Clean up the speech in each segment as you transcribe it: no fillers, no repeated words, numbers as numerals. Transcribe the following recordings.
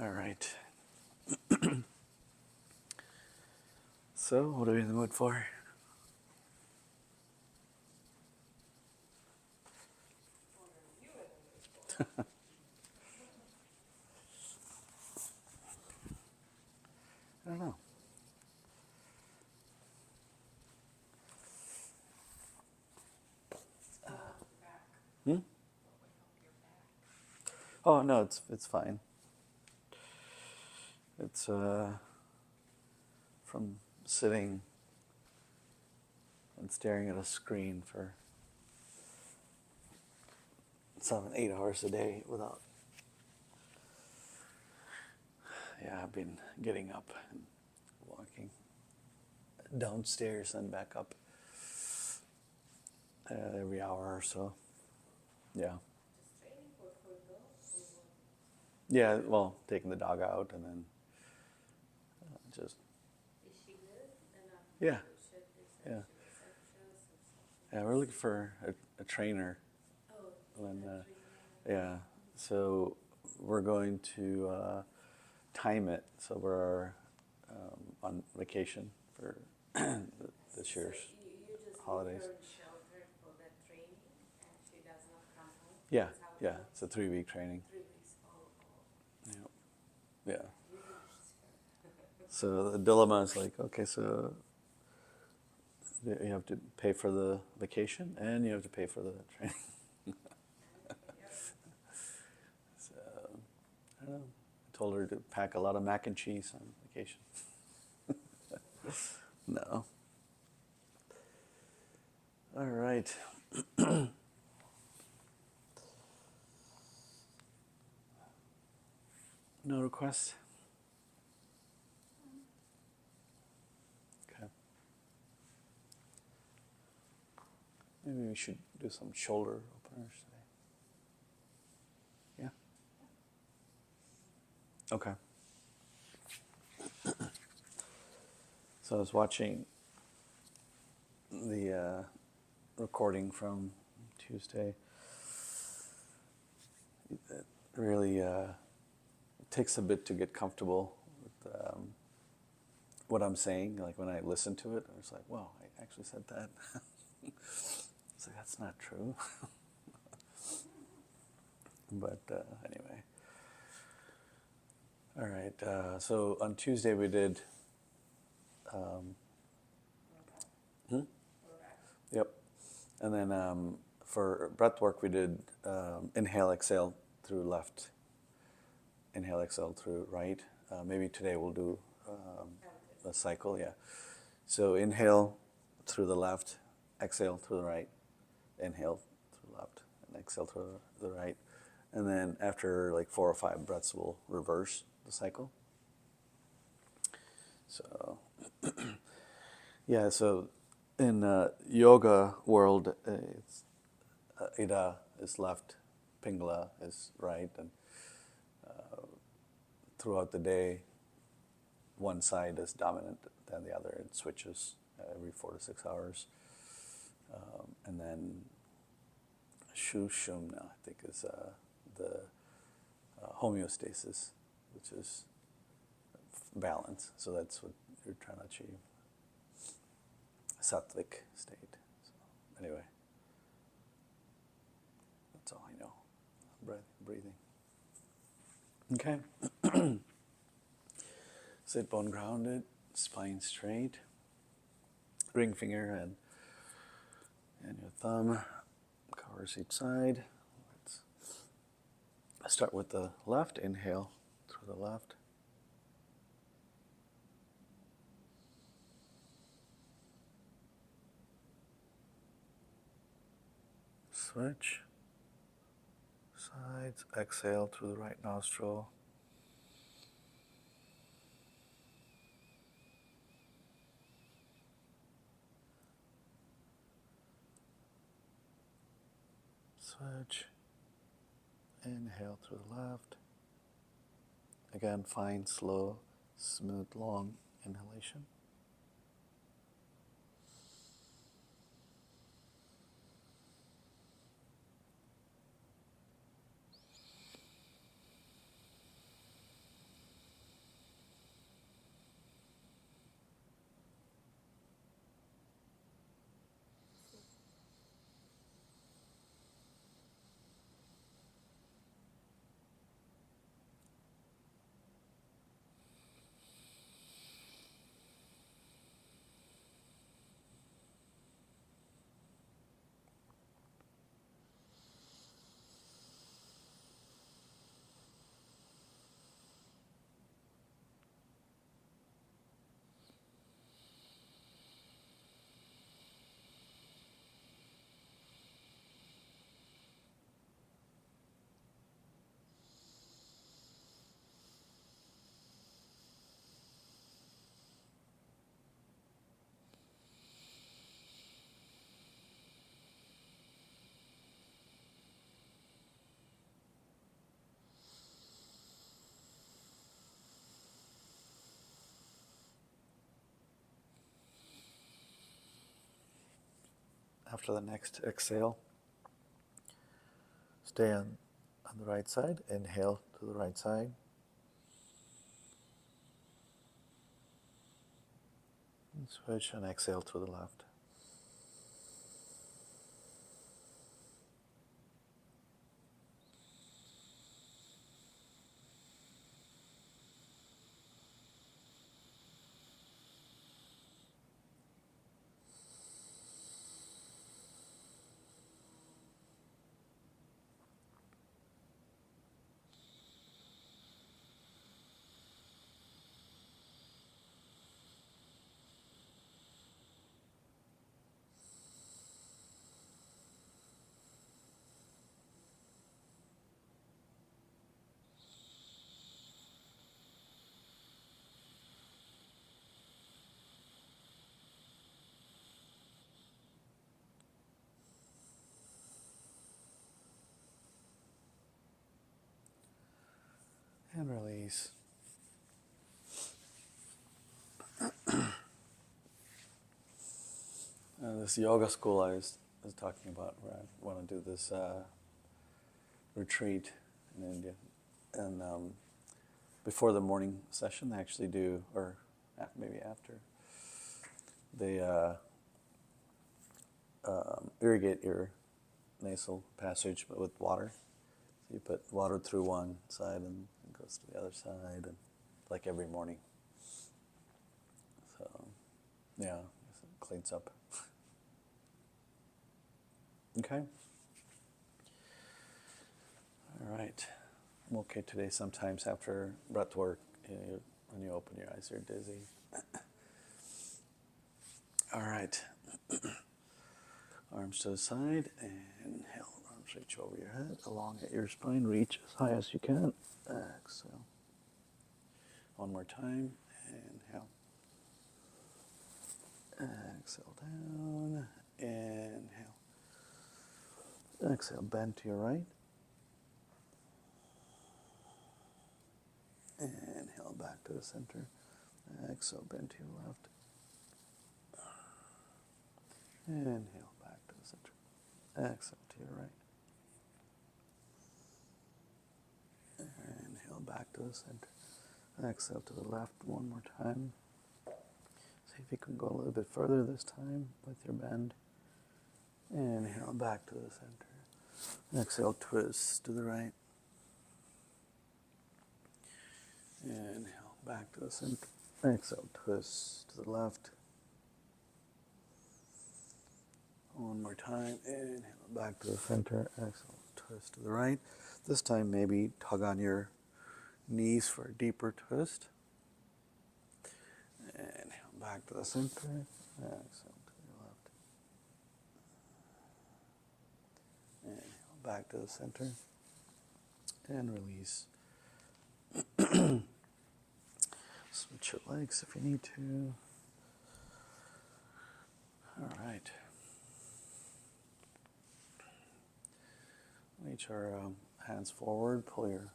All right. So, what are we in the mood for? I don't know. Hmm? Oh no, it's fine. It's from sitting and staring at a screen for 7, 8 hours a day without. Yeah, I've been getting up and walking downstairs and back up every hour or so. Yeah. Yeah, well, taking the dog out and then just. Yeah. Yeah. Yeah, we're looking for a trainer. When, yeah, so we're going to time it. So we're on vacation for this year's holidays. Yeah, yeah, it's a 3 week training. Yeah, yeah. So the dilemma is like, okay, so you have to pay for the vacation and you have to pay for the training. So I don't know. I told her to pack a lot of mac and cheese on vacation. No. All right. No requests? Okay. Maybe we should do some shoulder openers today. Yeah? Okay. So I was watching the recording from Tuesday. It really takes a bit to get comfortable with what I'm saying. Like when I listen to it, I was like, wow, I actually said that. It's like, that's not true. But anyway. All right. So on Tuesday we did. Hmm? Yep. And then for breath work we did inhale, exhale through left, inhale, exhale through right. Maybe today we'll do a cycle. Yeah. So inhale through the left, exhale through the right, inhale through the left, and exhale through the right. And then after like 4 or 5 breaths, we'll reverse the cycle. So, yeah, so in yoga world, it's, Ida is left, Pingala is right, and throughout the day, one side is dominant than the other. It switches every 4 to 6 hours. And then Shushumna, I think, is the homeostasis, which is balance. So that's what you're trying to achieve. Sattvic state. So anyway, that's all I know. Breathing. Okay. Sit bone grounded, spine straight. Ring finger and your thumb covers each side. Let's start with the left. Inhale through the left. Switch. Sides. Exhale through the right nostril. Switch. Inhale through the left. Again, find slow, smooth, long inhalation. after the next exhale, stay on the right side. Inhale to the right side. And switch and exhale to the left. And release. This yoga school I was talking about, where I want to do this retreat in India. And before the morning session, they actually do, or maybe after, they irrigate your nasal passage with water. So you put water through one side and it goes to the other side, and like every morning. So, yeah, it cleans up. Okay. All right. I'm okay today. Sometimes after breath work, when you open your eyes, you're dizzy. All right. Arms to the side. Inhale. Arms reach over your head, elongate your spine. Reach as high as you can. Exhale. One more time. Inhale. Exhale down. Inhale. Exhale. Bend to your right. Inhale back to the center. Exhale, bend to your left. Inhale back to the center. Exhale to your right. Inhale back to the center. Exhale to the left one more time. See if you can go a little bit further this time with your bend. Inhale back to the center. Exhale, twist to the right. Inhale back to the center. Exhale, twist to the left. One more time. Inhale back to the center. Exhale, twist to the right. This time maybe tug on your knees for a deeper twist. Inhale back to the center. Exhale to your left. Inhale back to the center. And release. Switch your legs if you need to. All right. Reach our hands forward. Pull your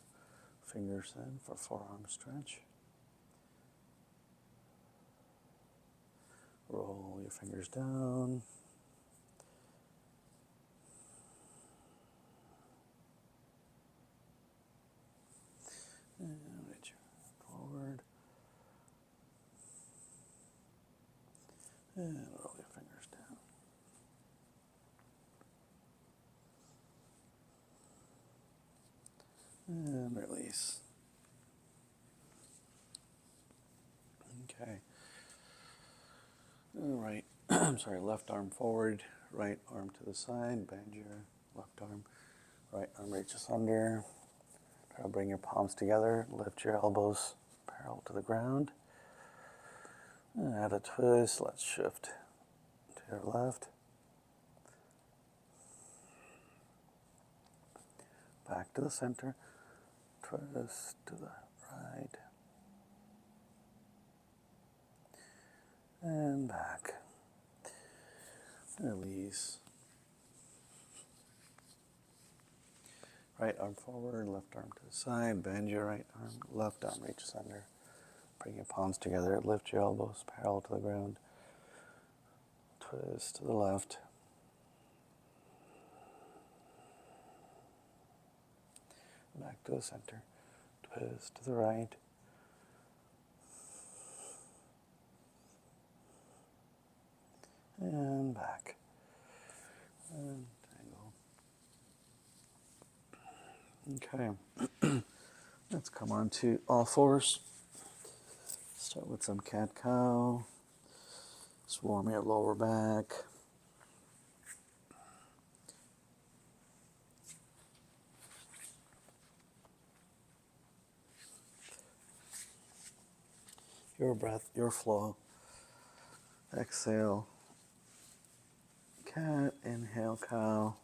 fingers in for forearm stretch. Roll your fingers down. And reach forward. And roll your fingers down. And release. Okay. All right. I'm sorry, left arm forward, right arm to the side. Bend your left arm. Right arm reaches under. Try to bring your palms together. Lift your elbows parallel to the ground. And add a twist. Let's shift to your left. Back to the center. Twist to the right. And back. Release. Right arm forward, left arm to the side. Bend your right arm. Left arm reaches under. Bring your palms together. Lift your elbows parallel to the ground. Twist to the left. back to the center, twist to the right, and back, and angle. Okay, let's come on to all fours. Start with some cat-cow. Just warm your lower back. Your breath, your flow. Exhale, cat, inhale, cow.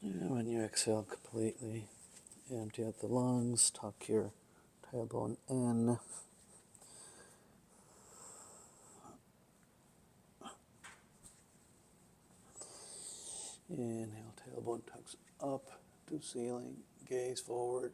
And when you exhale completely, empty out the lungs, tuck your tailbone in. Inhale, tailbone tucks up to ceiling, gaze forward.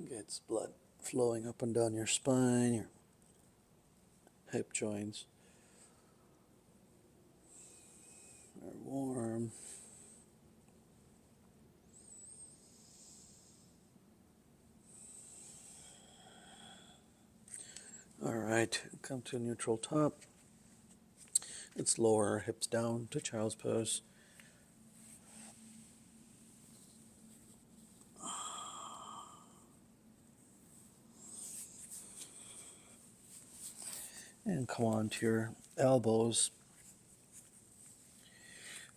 Gets blood flowing up and down your spine, your hip joints are warm. All right, come to neutral top. Let's lower our hips down to child's pose. And come on to your elbows.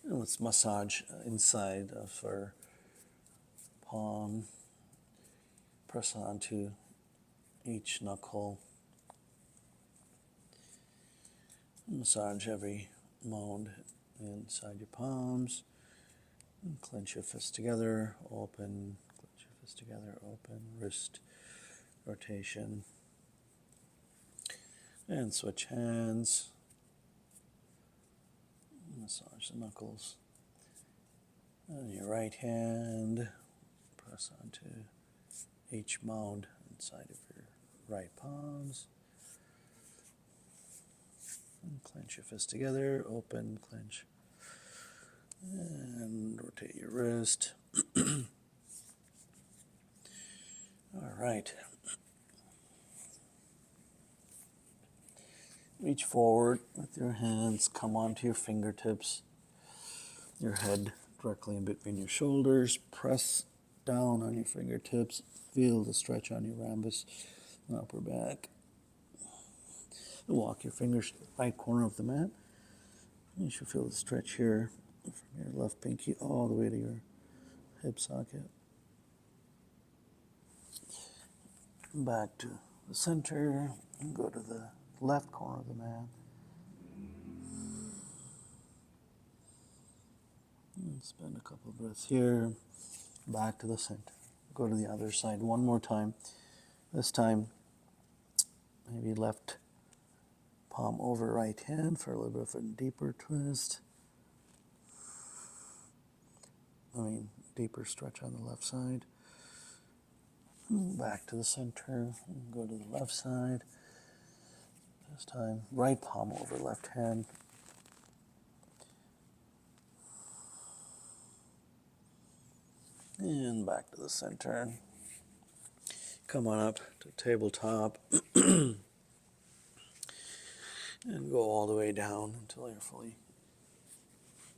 And let's massage inside of our palm. Press onto each knuckle. Massage every mound inside your palms. And clench your fists together, open. Clench your fists together, open. Wrist rotation. And switch hands. Massage the knuckles. And your right hand, press onto each mound inside of your right palms. And clench your fists together, open, clench. And rotate your wrist. All right. Reach forward with your hands, come onto your fingertips, your head directly in between your shoulders. Press down on your fingertips, feel the stretch on your rhombus and upper back. Walk your fingers to the right corner of the mat. You should feel the stretch here from your left pinky all the way to your hip socket. Back to the center and go to the left corner of the mat. And spend a couple of breaths here. Back to the center. Go to the other side one more time. This time, maybe left palm over right hand for a little bit of a deeper twist. Deeper stretch on the left side. Back to the center. Go to the left side. This time, right palm over left hand. And back to the center. Come on up to tabletop. And go all the way down until you're fully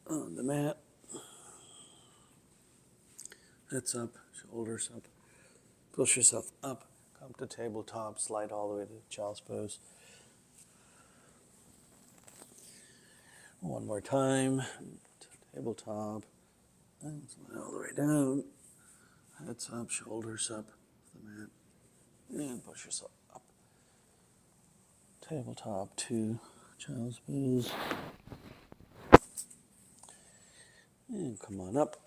on the mat. Heads up, shoulders up. Push yourself up. Come to tabletop. Slide all the way to child's pose. One more time. Tabletop. And slide all the way down. Heads up, shoulders up. The mat. And push yourself up. Tabletop to child's pose. And come on up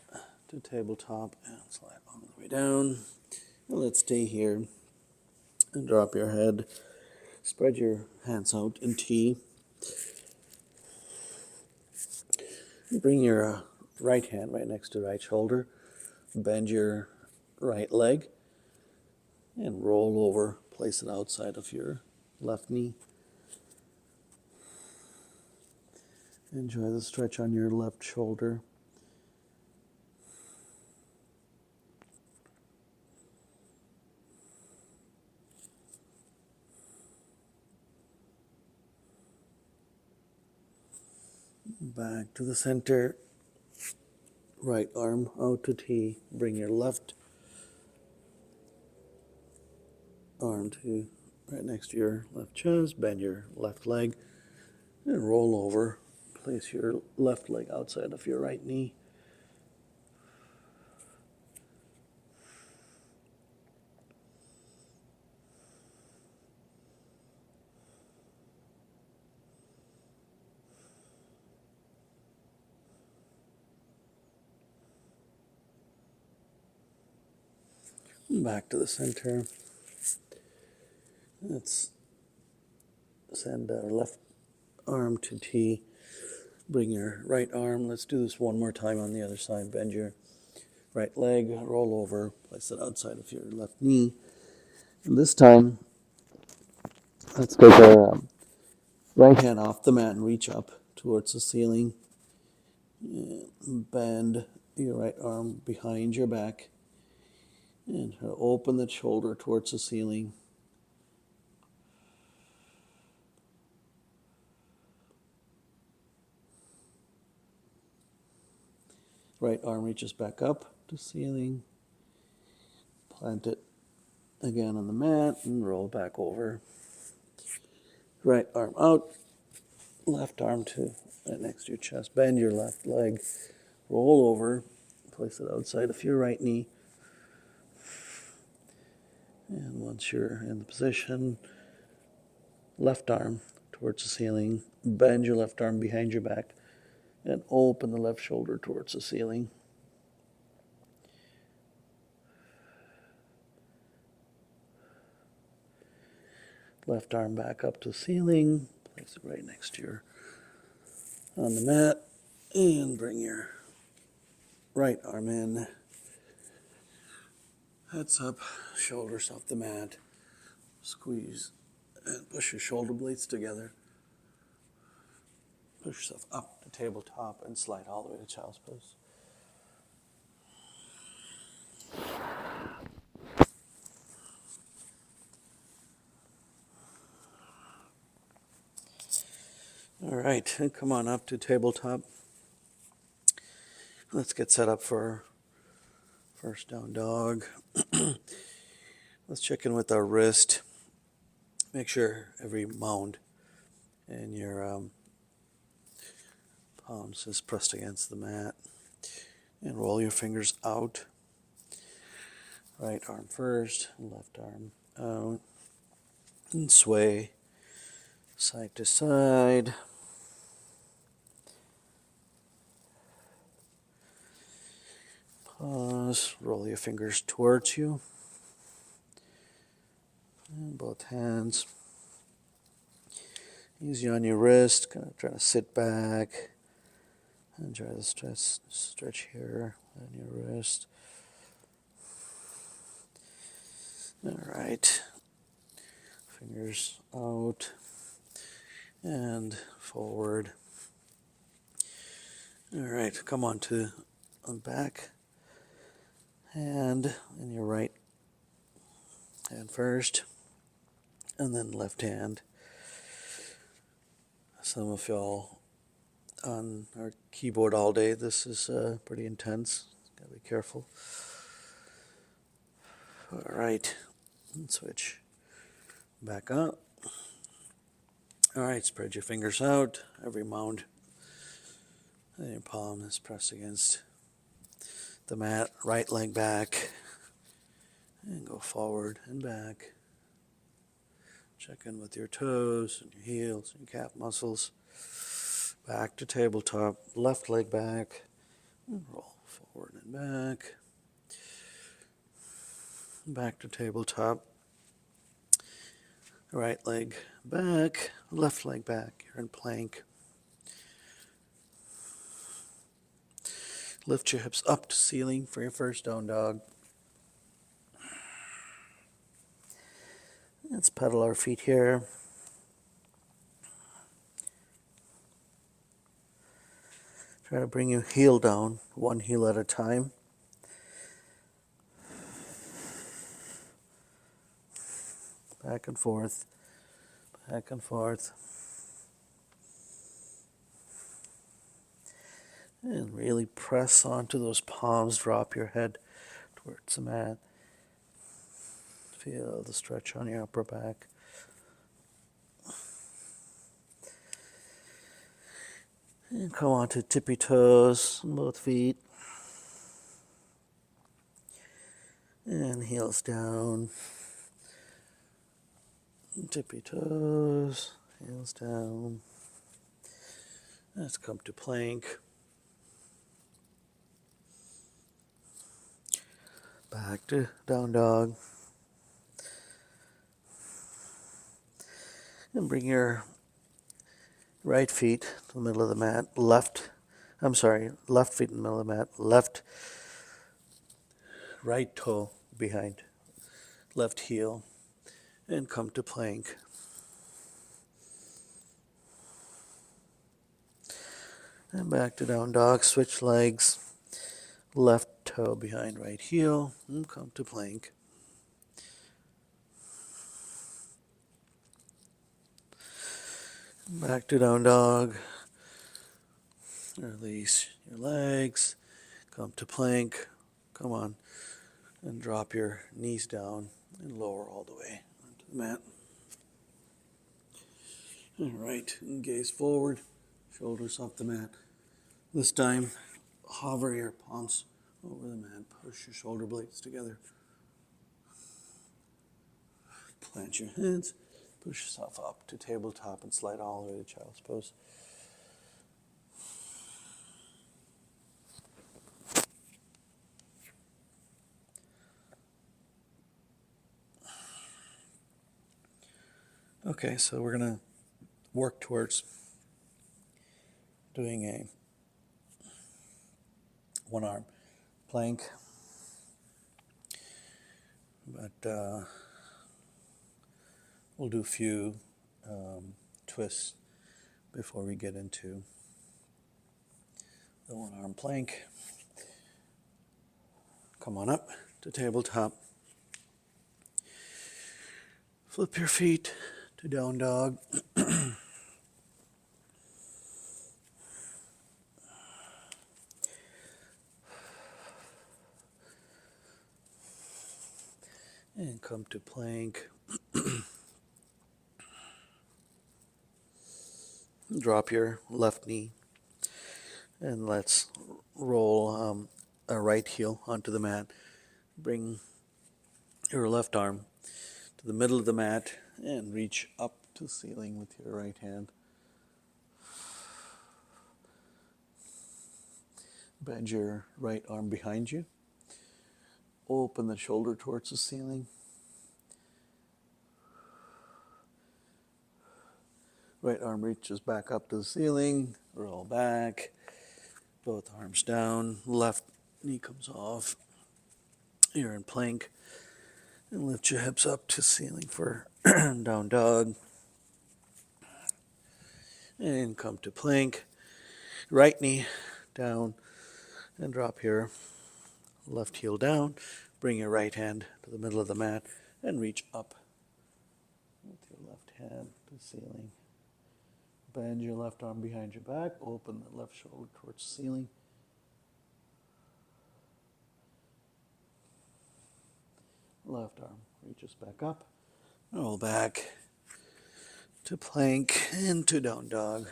to tabletop and slide all the way down. And let's stay here and drop your head. Spread your hands out in T. Bring your right hand right next to right shoulder. Bend your right leg and roll over. Place it outside of your left knee. Enjoy the stretch on your left shoulder. Back to the center. Right arm out to T. Bring your left arm to right next to your left chest. Bend your left leg and roll over. Place your left leg outside of your right knee. Back to the center. Let's send our left arm to T. Bring your right arm. Let's do this one more time on the other side. Bend your right leg, roll over, place it outside of your left knee. And this time, let's take our right hand off the mat and reach up towards the ceiling. Bend your right arm behind your back and open the shoulder towards the ceiling. Right arm reaches back up to ceiling. Plant it again on the mat and roll back over. Right arm out, left arm to right next to your chest. Bend your left leg, roll over, place it outside of your right knee. And once you're in the position, left arm towards the ceiling. Bend your left arm behind your back and open the left shoulder towards the ceiling. Left arm back up to the ceiling. Place it right next to your on the mat and bring your right arm in. Heads up, shoulders off the mat. Squeeze and push your shoulder blades together. Push yourself up to tabletop and slide all the way to child's pose. All right, come on up to tabletop. Let's get set up for first down dog. Let's check in with our wrist. Make sure every mound in your palms is pressed against the mat. And roll your fingers out. Right arm first, left arm out. And sway side to side. Pause, roll your fingers towards you. And both hands. Easy on your wrist, kind of trying to sit back. Enjoy the stretch here on your wrist. All right. Fingers out and forward. All right, come on to the back hand in your right hand first, and then left hand. Some of y'all on our keyboard all day, this is pretty intense. Gotta be careful. All right, and switch back up. All right, spread your fingers out. Every mound And your palm is pressed against the mat, right leg back, and go forward and back. Check in with your toes and your heels and your calf muscles. Back to tabletop, left leg back, and roll forward and back. Back to tabletop, right leg back, left leg back. You're in plank. Lift your hips up to ceiling for your first down dog. Let's pedal our feet here. Try to bring your heel down, one heel at a time. Back and forth, back and forth. And really press onto those palms, drop your head towards the mat. Feel the stretch on your upper back. And come on to tippy toes on both feet. And heels down. Tippy toes, heels down. Let's come to plank. Back to down dog. And bring your right feet to the middle of the mat. Left feet in the middle of the mat. Right toe behind left heel. And come to plank. And back to down dog. Switch legs. Left toe behind right heel. And come to plank. Back to down dog. Release your legs. Come to plank. Come on. And drop your knees down and lower all the way onto the mat. All right. And gaze forward. Shoulders off the mat. This time, hover your palms over the mat. Push your shoulder blades together. Plant your hands. Push yourself up to tabletop and slide all the way to child's pose. Okay, so we're going to work towards doing a one arm plank, but we'll do a few twists before we get into the one arm plank. Come on up to tabletop. Flip your feet to down dog. And come to plank. Drop your left knee. And let's roll a right heel onto the mat. Bring your left arm to the middle of the mat and reach up to the ceiling with your right hand. Bend your right arm behind you. Open the shoulder towards the ceiling. Right arm reaches back up to the ceiling. Roll back. Both arms down. Left knee comes off. You're in plank. And lift your hips up to ceiling for down dog. And come to plank. Right knee down. And drop your left heel down. Bring your right hand to the middle of the mat. And reach up with your left hand to the ceiling. Bend your left arm behind your back. Open the left shoulder towards the ceiling. Left arm reaches back up. Roll back to plank and to down dog.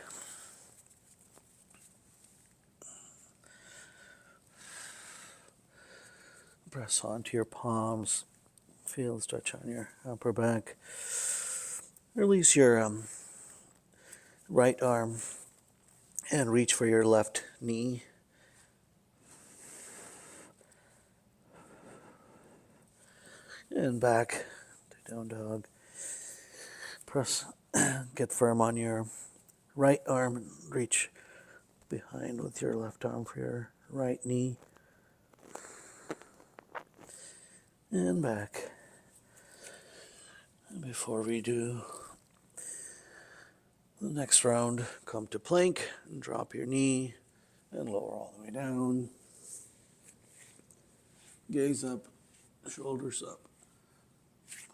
Press onto your palms. Feel stretch on your upper back. Release your right arm and reach for your left knee. And back to down dog. Press, get firm on your right arm and reach behind with your left arm for your right knee. And back. And before we do the next round, come to plank and drop your knee and lower all the way down. Gaze up, shoulders up,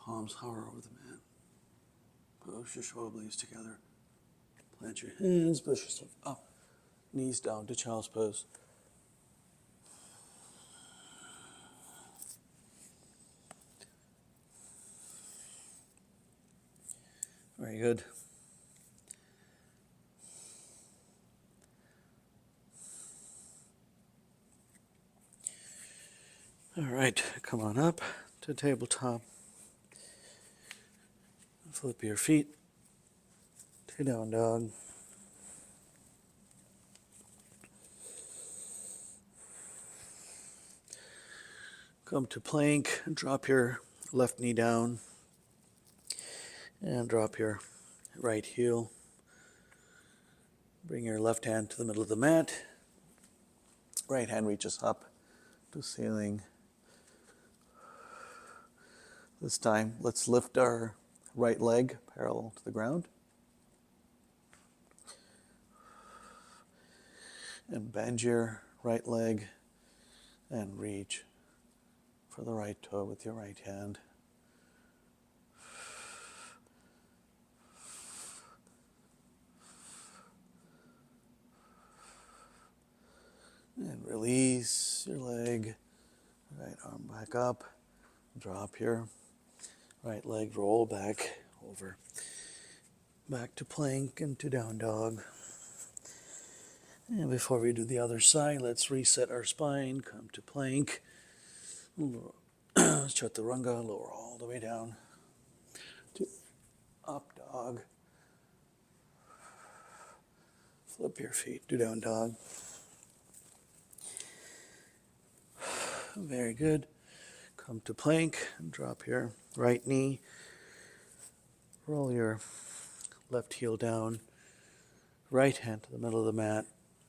palms hover over the mat. Push your shoulder blades together. Plant your hands, push yourself up, knees down to child's pose. Very good. All right, come on up to tabletop. Flip your feet to down dog. Come to plank, drop your left knee down and drop your right heel. Bring your left hand to the middle of the mat. Right hand reaches up to ceiling. This time, let's lift our right leg parallel to the ground. And bend your right leg and reach for the right toe with your right hand. And release your leg, right arm back up, drop your right leg, roll back over, back to plank and to down dog. And before we do the other side, let's reset our spine, come to plank, chaturanga, lower all the way down to up dog. Flip your feet to down dog. Very good. Come to plank and drop your right knee. Roll your left heel down. Right hand to the middle of the mat.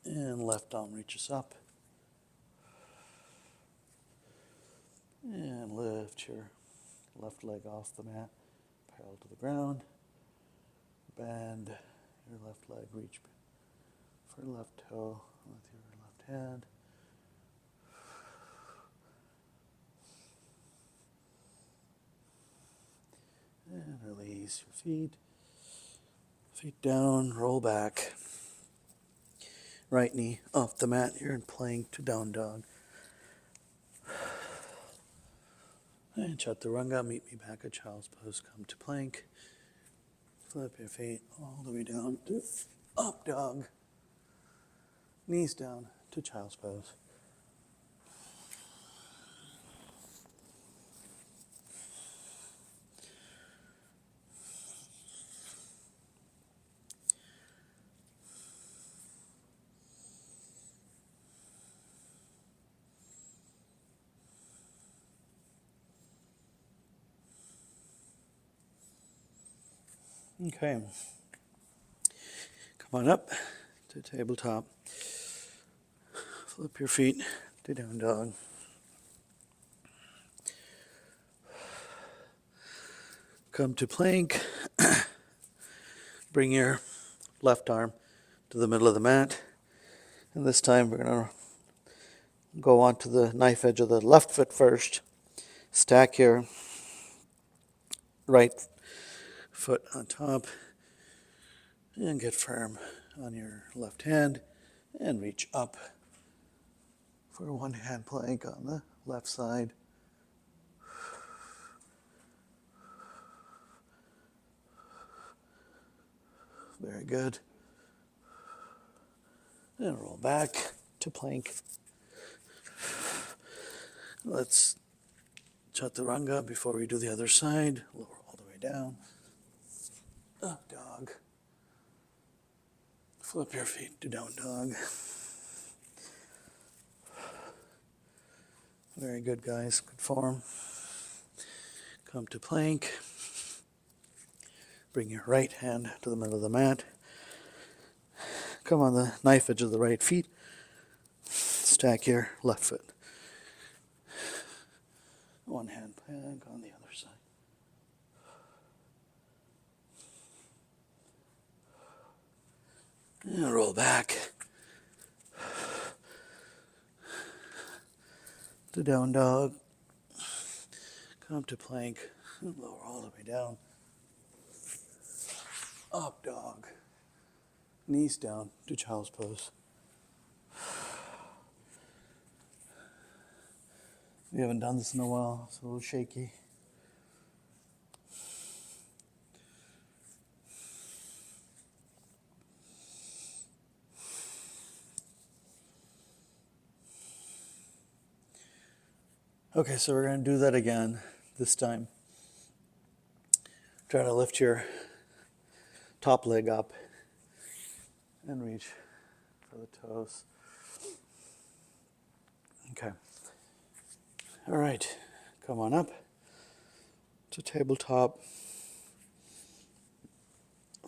And left arm reaches up. And lift your left leg off the mat, parallel to the ground. Bend your left leg, reach for left toe with your left hand. And release your feet. Feet down, roll back. Right knee off the mat. You're in plank to down dog. And chaturanga, meet me back at child's pose. Come to plank. Flip your feet all the way down to up dog. Knees down to child's pose. Okay. Come on up to tabletop. Flip your feet to down dog. Come to plank. Bring your left arm to the middle of the mat. And this time we're going to go onto the knife edge of the left foot first. Stack your right foot on top and get firm on your left hand and reach up for a one hand plank on the left side. Very good. And roll back to plank. Let's chaturanga before we do the other side. Lower all the way down. Up dog. Flip your feet to down dog. Very good, guys. Good form. Come to plank. Bring your right hand to the middle of the mat. Come on the knife edge of the right feet. Stack your left foot. One hand plank on the other side. And roll back to down dog. Come to plank. And lower all the way down. Up dog. Knees down to child's pose. We haven't done this in a while. It's a little shaky. Okay, so we're going to do that again this time. Try to lift your top leg up and reach for the toes. Okay. All right, come on up to tabletop.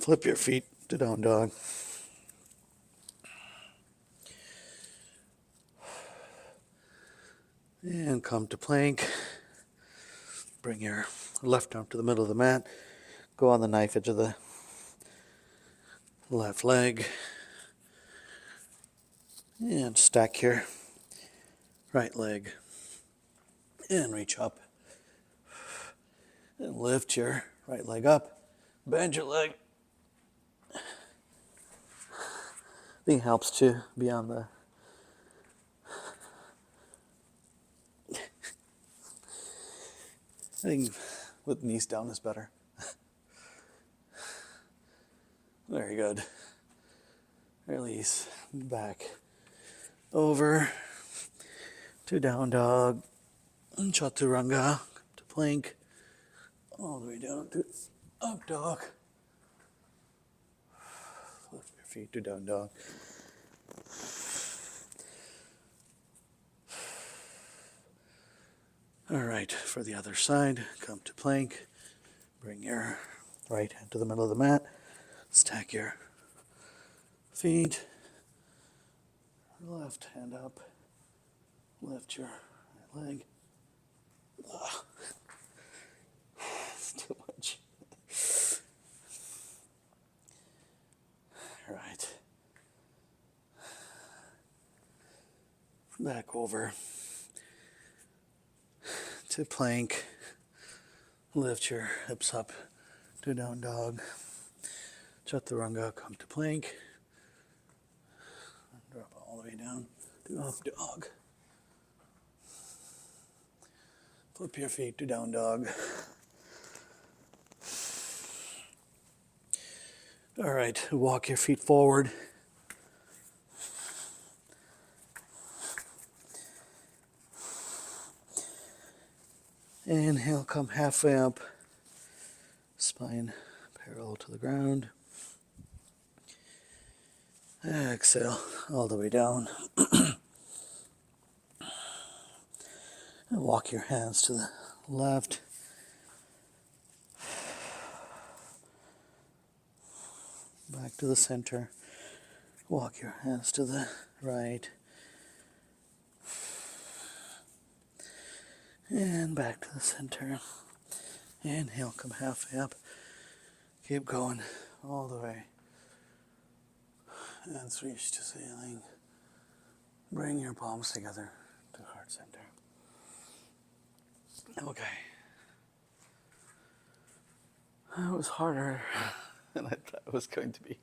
Flip your feet to down dog. And come to plank. Bring your left arm to the middle of the mat. Go on the knife edge of the left leg. And stack your right leg. And reach up. And lift your right leg up. Bend your leg. I think it helps to be on the I think with knees down is better. Very good. Release. Back. Over to down dog. Chaturanga. To plank. All the way down to up dog. Flip your feet to down dog. All right, for the other side, come to plank. Bring your right hand to the middle of the mat. Stack your feet. Left hand up. Lift your right leg. Ugh. It's too much. All right. Back over to plank. Lift your hips up to down dog. Chaturanga, come to plank. Drop all the way down to up dog. Flip your feet to down dog. All right, walk your feet forward. Inhale, come halfway up. Spine parallel to the ground. Exhale all the way down. And walk your hands to the left. Back to the center. Walk your hands to the right. And back to the center. Inhale, come halfway up. Keep going all the way. Hands reach to ceiling. Bring your palms together to heart center. Okay. That was harder than I thought it was going to be.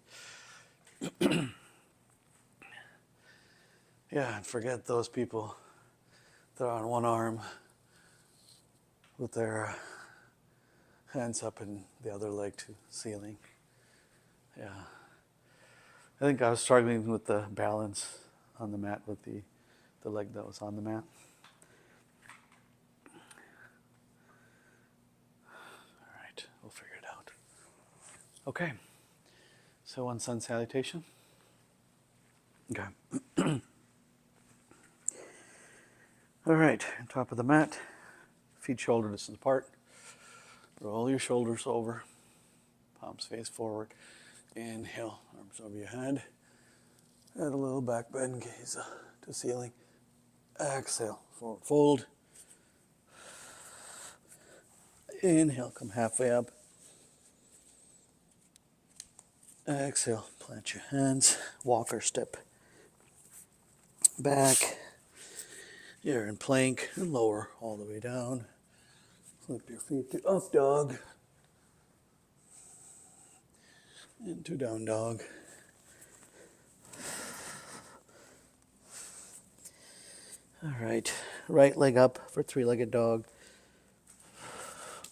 Yeah, and forget those people that are on one arm with their hands up and the other leg to ceiling. Yeah. I think I was struggling with the balance on the mat with the leg that was on the mat. Okay, so one sun salutation. Okay. All right, top of the mat, feet shoulder distance apart. Roll your shoulders over, palms face forward. Inhale, arms over your head. Add a little back bend, gaze to ceiling. Exhale, forward fold. Inhale, come halfway up. Exhale, plant your hands, walk or step back. You're in plank and lower all the way down. Flip your feet to up dog. Into down dog. All right, right leg up for three-legged dog.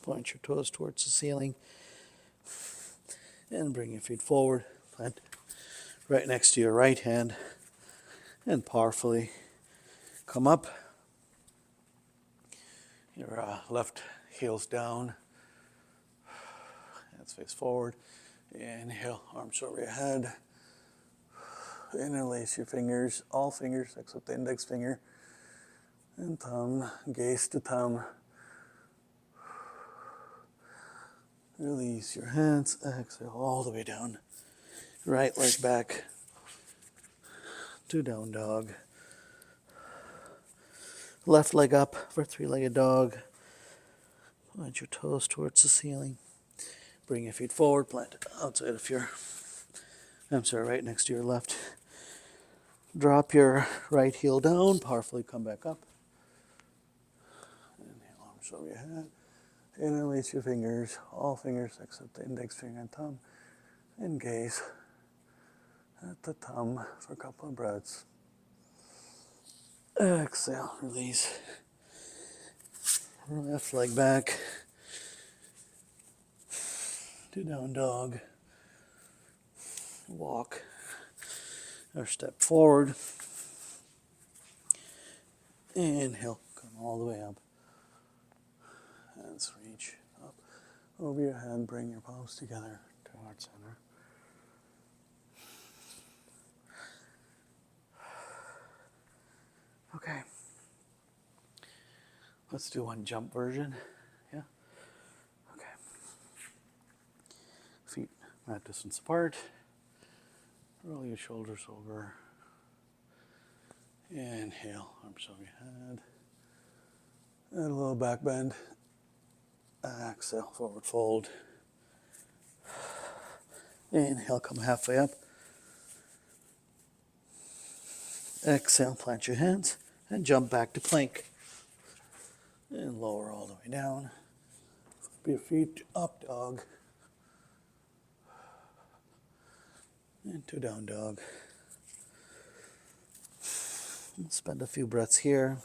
Point your toes towards the ceiling. And bring your feet forward. Plant right next to your right hand. And powerfully come up. Your left heel's down. Hands face forward. Inhale, arms over your head. Interlace your fingers, all fingers except the index finger and thumb, gaze to thumb. Release your hands, exhale all the way down. Right leg back to down dog. Left leg up for three-legged dog. Point your toes towards the ceiling. Bring your feet forward, plant it outside of right next to your left. Drop your right heel down, powerfully come back up. Inhale, arms over your head. Interlace your fingers, all fingers except the index finger and thumb. And gaze at the thumb for a couple of breaths. Exhale, release. Left leg back to down dog. Walk or step forward. Inhale, come all the way up. Hands reach up over your head. Bring your palms together to heart center. Okay. Let's do one jump version. Yeah? Okay. Feet mat distance apart. Roll your shoulders over. Inhale, arms over your head. And a little back bend. Exhale, forward fold. Inhale, come halfway up. Exhale, plant your hands and jump back to plank. And lower all the way down. Flip your feet to up dog. Into down dog. Spend a few breaths here.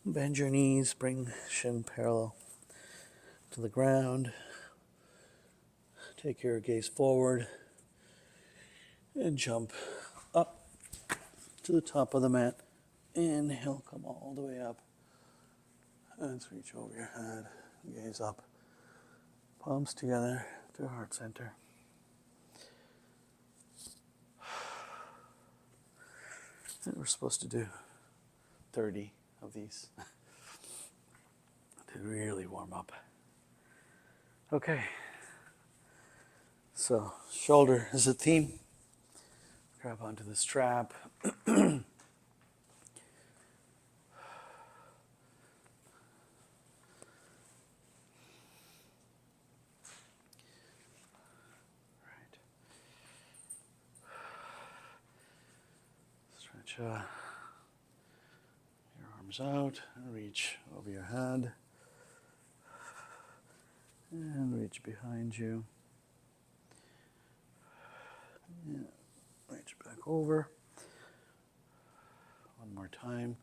Bend your knees, bring shin parallel to the ground. Take your gaze forward and jump up to the top of the mat. Inhale, come all the way up. Hands reach over your head, gaze up. Palms together to heart center. And we're supposed to do 30 of these to really warm up. Okay. So, shoulder is a theme. Grab onto the strap. Right. Stretch your arms out and reach over your head. And reach behind you. Yeah. Reach back over. One more time.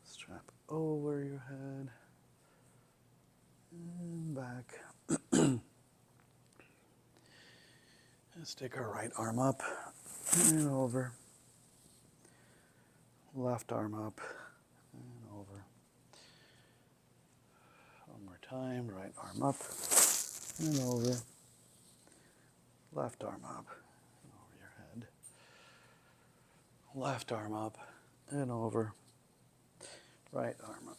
Strap over your head. And back. Let's take our right arm up and over. Left arm up and over. One more time, right arm up and over. Left arm up and over your head. Left arm up and over. Right arm up.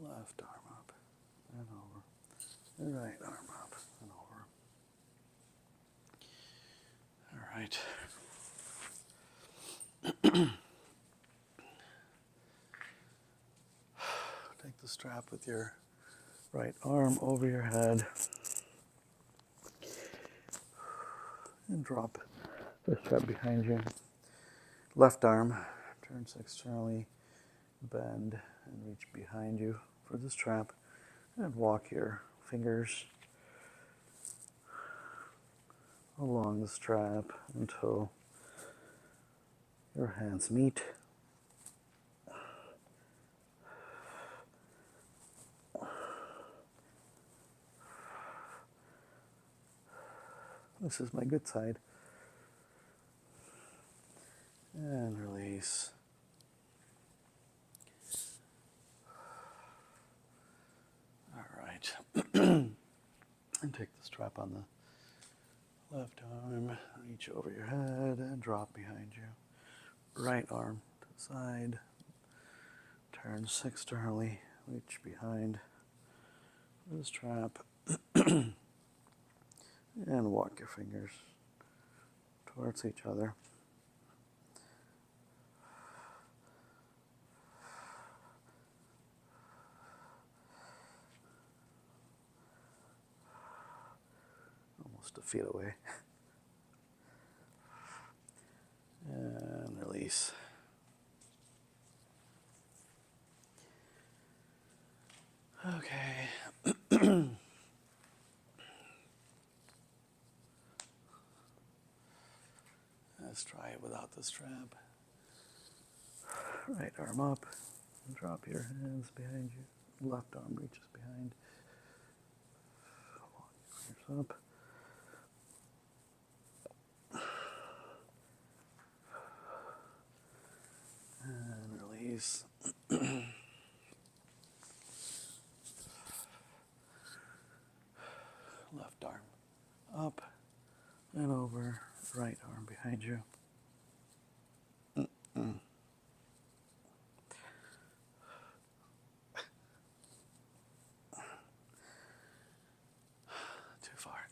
Left arm up and over. And right arm up and over. All right. Take the strap with your right arm over your head and drop the strap behind you. Left arm turns externally, bend and reach behind you for the strap and walk your fingers along the strap until your hands meet. This is my good side. And release. All right. And take the strap on the left arm, reach over your head and drop behind you. Right arm to the side, turns externally, reach behind the strap, and walk your fingers towards each other. Almost a feet away. And release. Okay. Let's try it without the strap. Right arm up. Drop your hands behind you. Left arm reaches behind. Walk your fingers up. And release. Left arm up and over. Right arm behind you.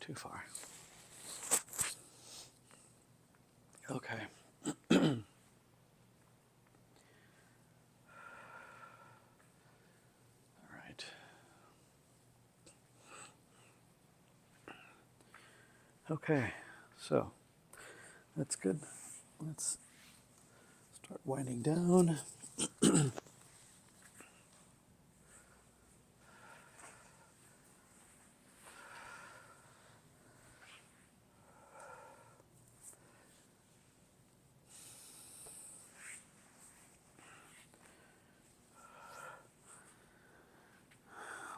Too far. Okay. All right. Okay, so that's good. Let's start winding down.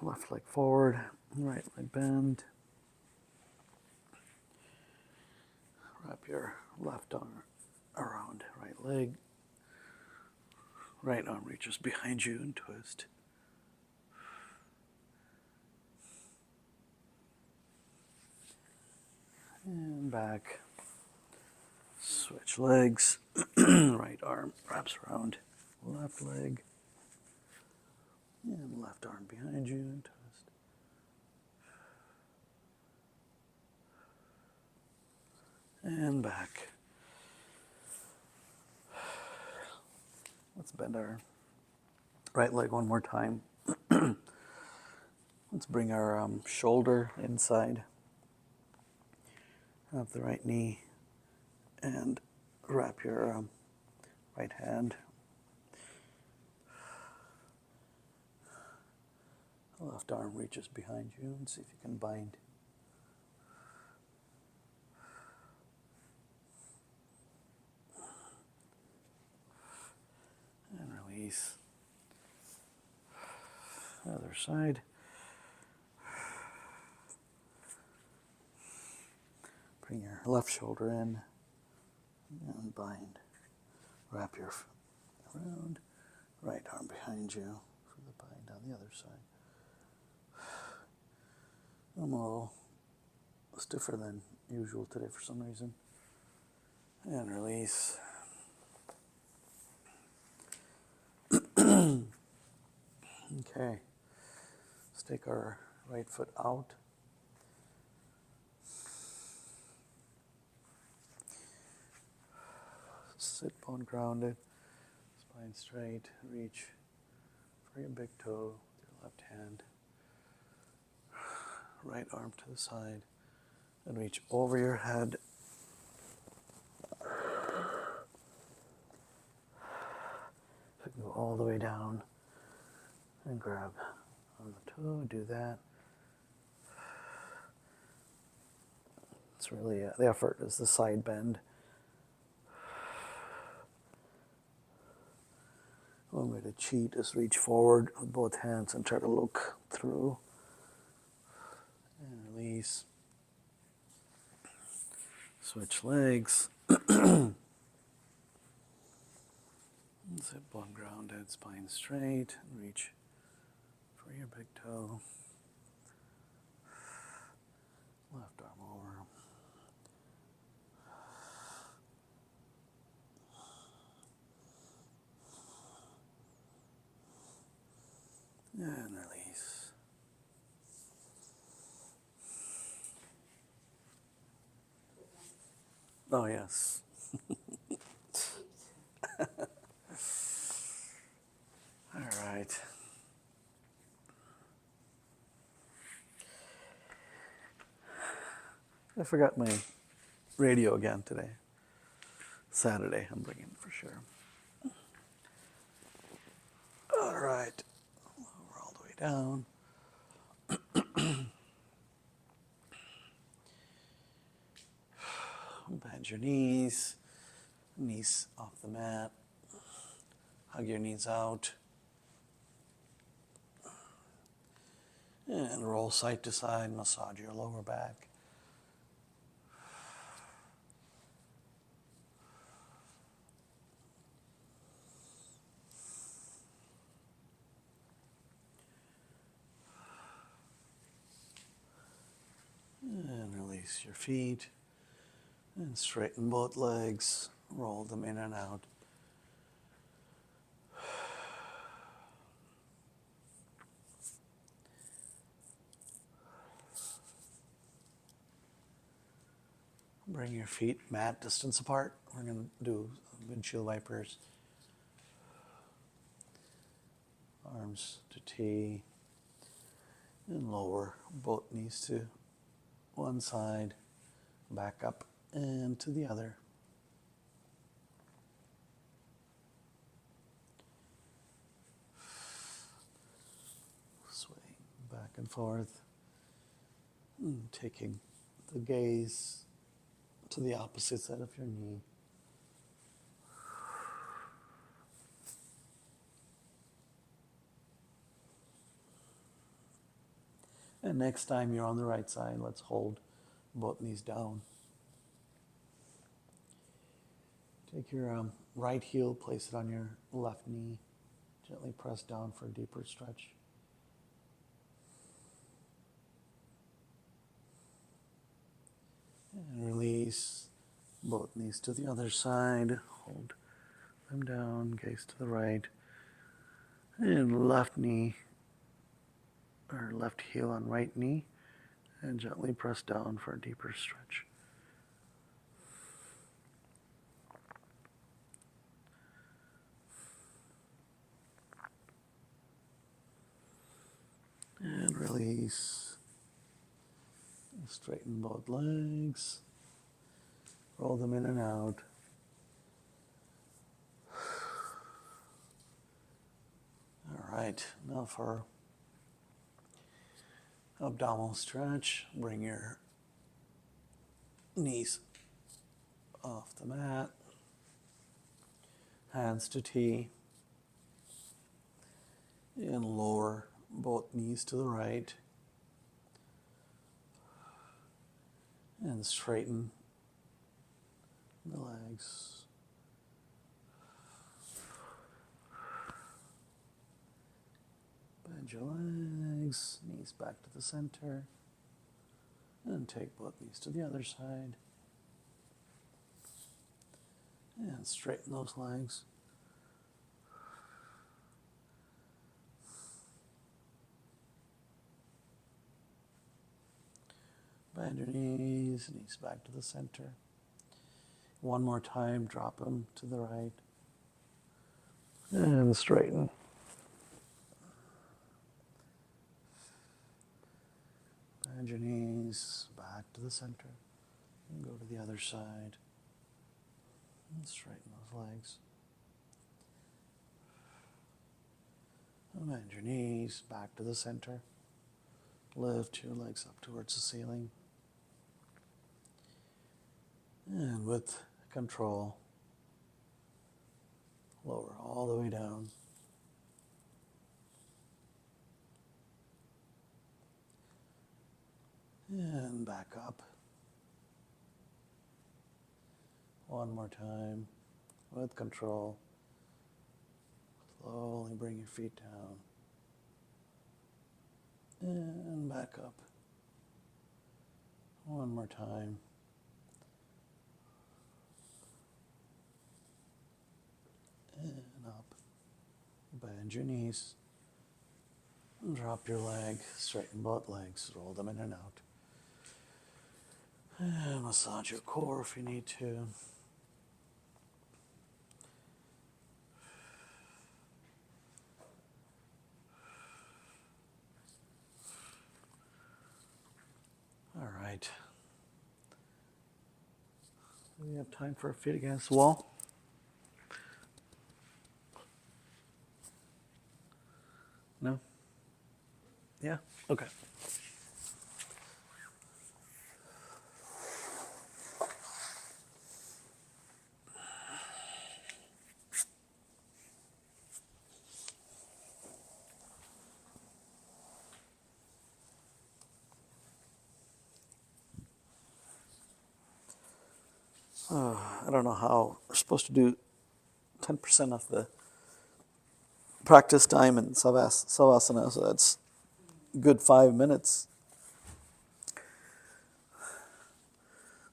Left leg forward, right leg bend. Wrap your left arm around right leg. Right arm reaches behind you and twist. And back. Switch legs. Right arm wraps around left leg. And left arm behind you and twist. And back. Let's bend our right leg one more time. Let's bring our shoulder inside of the right knee and wrap your right hand. The left arm reaches behind you and see if you can bind. And release. Other side. Bring your left shoulder in and bind. Wrap your around. Right arm behind you for the bind on the other side. I'm a little stiffer than usual today for some reason. And release. Okay. Let's take our right foot out. Sit bone grounded. Spine straight. Reach for your big toe with your left hand. Right arm to the side. And reach over your head. Go all the way down and grab on the toe. Do that. It's really the effort is the side bend. One way to cheat is reach forward with both hands and try to look through. And release. Switch legs. Sit bone grounded, spine straight. Reach for your big toe. Left arm over. And release. Oh, yes. All right. I forgot my radio again today. Saturday, I'm bringing it for sure. All right. Lower all the way down. Bend your knees. Knees off the mat. Hug your knees out. And roll side to side. Massage your lower back. And release your feet. And straighten both legs. Roll them in and out. Bring your feet mat distance apart. We're going to do windshield wipers. Arms to T. And lower both knees to one side. Back up and to the other. Swaying back and forth. And taking the gaze to the opposite side of your knee. And next time you're on the right side, let's hold both knees down. Take your right heel, place it on your left knee. Gently press down for a deeper stretch. And release both knees to the other side. Hold them down, gaze to the right. And left knee, or left heel on right knee. And gently press down for a deeper stretch. And release. Straighten both legs. Roll them in and out. All right, now for abdominal stretch. Bring your knees off the mat. Hands to T. And lower both knees to the right. And straighten The legs. Bend your legs, knees back to the center. And take both knees to the other side. And straighten those legs. Bend your knees, knees back to the center. One more time, drop them to the right. And straighten. Bend your knees back to the center. And go to the other side. And straighten those legs. And bend your knees back to the center. Lift your legs up towards the ceiling. And with control, lower all the way down. And back up. One more time, with control. Slowly bring your feet down. And back up. One more time. And up. Bend your knees. And drop your leg. Straighten both legs. Roll them in and out. And massage your core if you need to. All right. Do we have time for a feet against the wall? No? Yeah? Okay. I don't know how we're supposed to do 10% of the practice time in Savasana, so that's a good 5 minutes.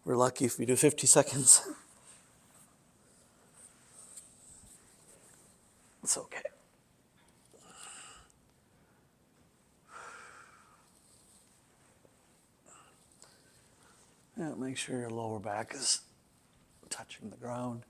We're lucky if we do 50 seconds. It's okay. Yeah, make sure your lower back is touching the ground.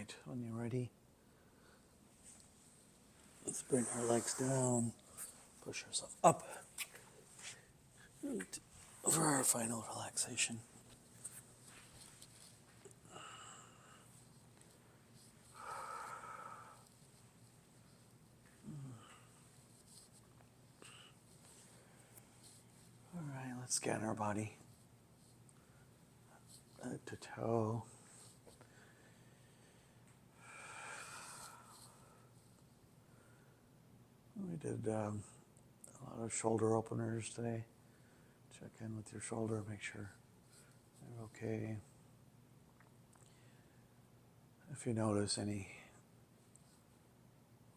right, when you're ready, let's bring our legs down, push ourselves up for our final relaxation. All right, let's scan our body head to toe. We did a lot of shoulder openers today. Check in with your shoulder, make sure they're okay. If you notice any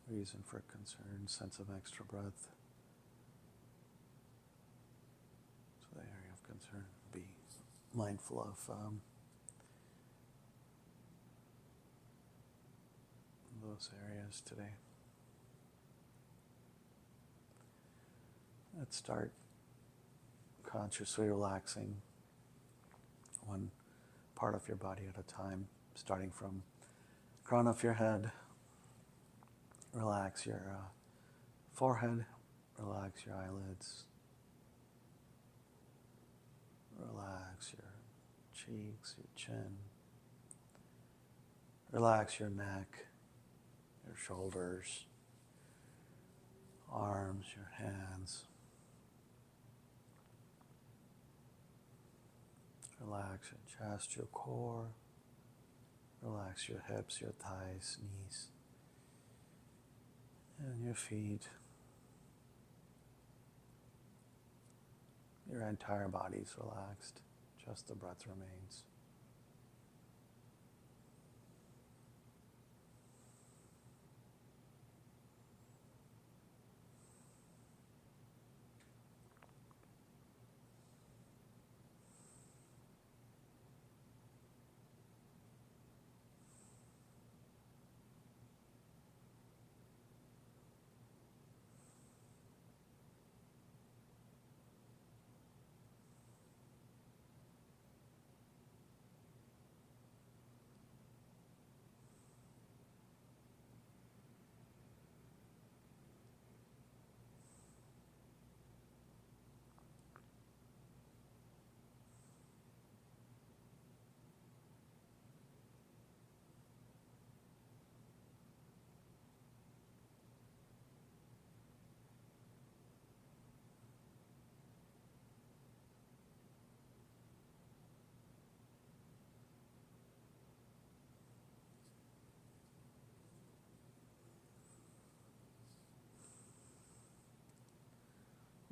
reason for concern, sense of extra breath, so the area of concern, be mindful of those areas today. Let's start consciously relaxing one part of your body at a time, starting from crown of your head. Relax your forehead, relax your eyelids, relax your cheeks, your chin, relax your neck, your shoulders, arms, your hands. Relax your chest, your core. Relax your hips, your thighs, knees, and your feet. Your entire body is relaxed. Just the breath remains.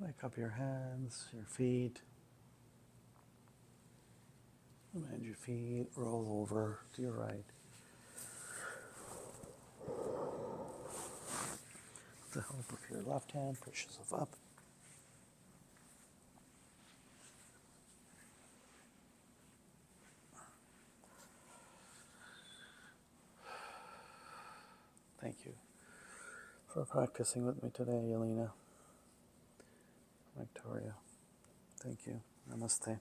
Wake up your hands, your feet. And your feet roll over to your right. With the help of your left hand, push yourself up. Thank you for practicing with me today, Yelena. Victoria. Thank you. Namaste.